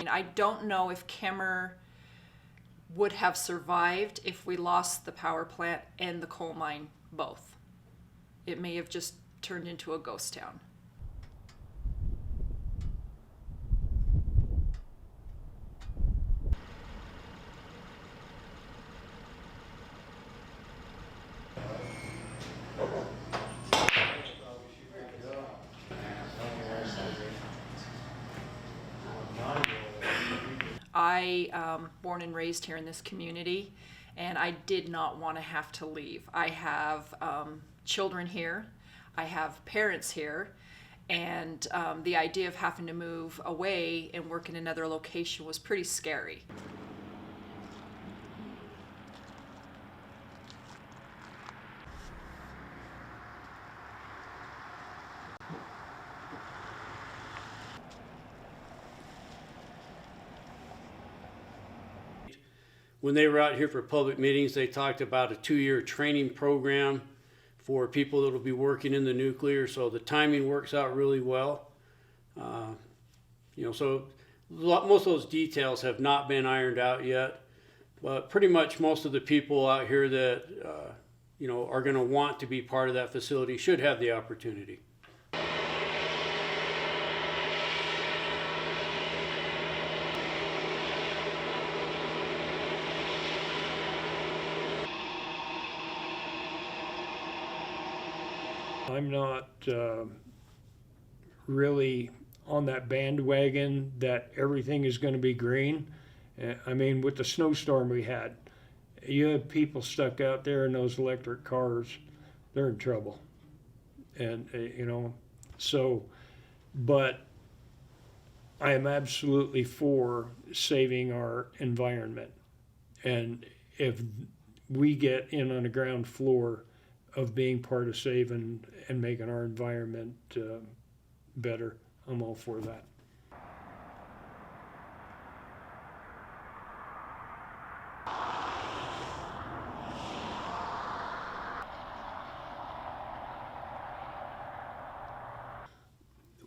I don't know if Kemmerer would have survived if we lost the power plant and the coal mine both. It may have just turned into a ghost town. I born and raised here in this community, and I did not want to have to leave. I have children here, I have parents here, and the idea of having to move away and work in another location was pretty scary. When they were out here for public meetings, they talked about a 2-year training program for people that will be working in the nuclear, so the timing works out really well. So most of those details have not been ironed out yet, but pretty much most of the people out here that are going to want to be part of that facility should have the opportunity. I'm not really on that bandwagon that everything is going to be green. I mean, with the snowstorm we had, you have people stuck out there in those electric cars, they're in trouble. And, but I am absolutely for saving our environment. And if we get in on the ground floor of being part of saving and making our environment better, I'm all for that.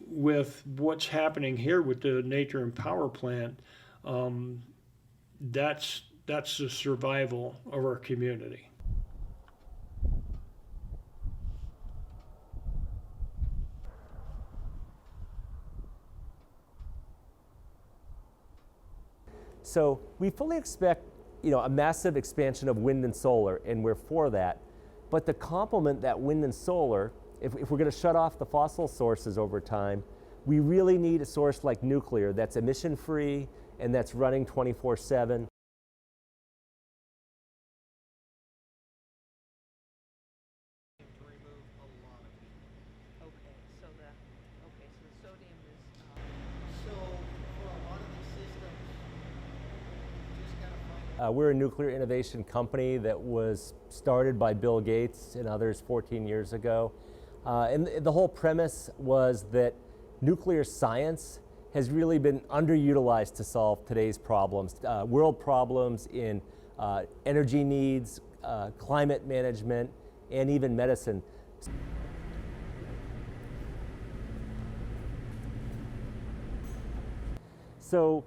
With what's happening here with the nature and power plant, that's the survival of our community. So we fully expect, a massive expansion of wind and solar, and we're for that. But to complement that wind and solar, if we're going to shut off the fossil sources over time, we really need a source like nuclear that's emission-free and that's running 24/7. We're a nuclear innovation company that was started by Bill Gates and others 14 years ago. And the whole premise was that nuclear science has really been underutilized to solve today's problems, world problems in energy needs, climate management, and even medicine. So,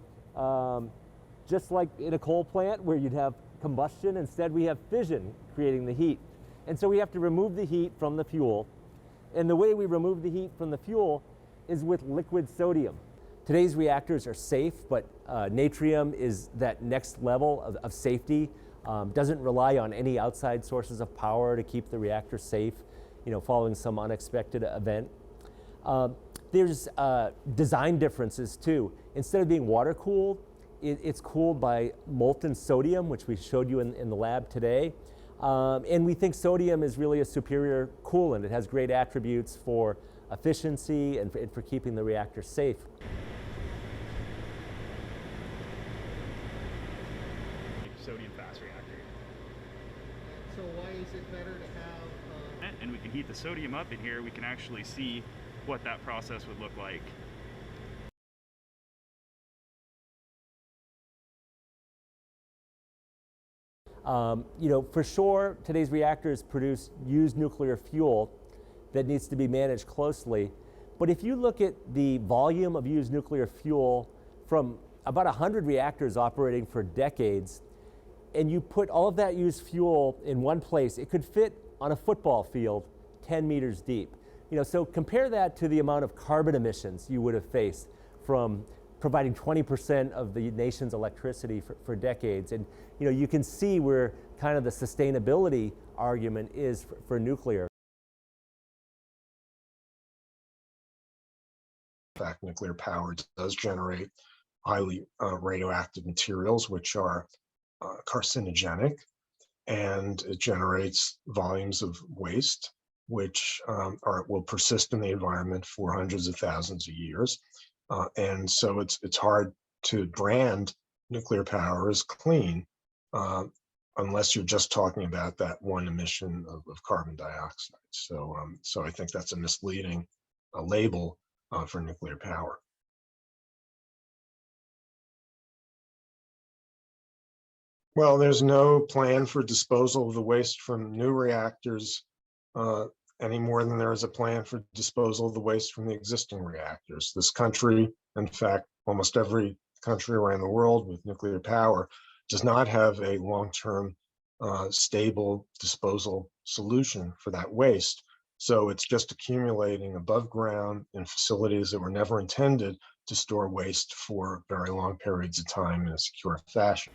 just like in a coal plant where you'd have combustion, instead we have fission creating the heat. And so we have to remove the heat from the fuel. And the way we remove the heat from the fuel is with liquid sodium. Today's reactors are safe, but natrium is that next level of safety. Doesn't rely on any outside sources of power to keep the reactor safe, following some unexpected event. There's design differences too. Instead of being water cooled, it's cooled by molten sodium, which we showed you in the lab today. And we think sodium is really a superior coolant. It has great attributes for efficiency and for keeping the reactor safe. Sodium fast reactor. So why is it better to have... And we can heat the sodium up in here. We can actually see what that process would look like For sure, today's reactors produce used nuclear fuel that needs to be managed closely. But if you look at the volume of used nuclear fuel from about 100 reactors operating for decades, and you put all of that used fuel in one place, it could fit on a football field 10 meters deep. So compare that to the amount of carbon emissions you would have faced from providing 20% of the nation's electricity for decades. And you can see where kind of the sustainability argument is for nuclear. In fact, nuclear power does generate highly radioactive materials, which are carcinogenic, and it generates volumes of waste, which will persist in the environment for hundreds of thousands of years. And so it's hard to brand nuclear power as clean unless you're just talking about that one emission of carbon dioxide. So I think that's a misleading label for nuclear power. Well, there's no plan for disposal of the waste from new reactors any more than there is a plan for disposal of the waste from the existing reactors. This country, in fact, almost every country around the world with nuclear power, does not have a long-term stable disposal solution for that waste. So it's just accumulating above ground in facilities that were never intended to store waste for very long periods of time in a secure fashion.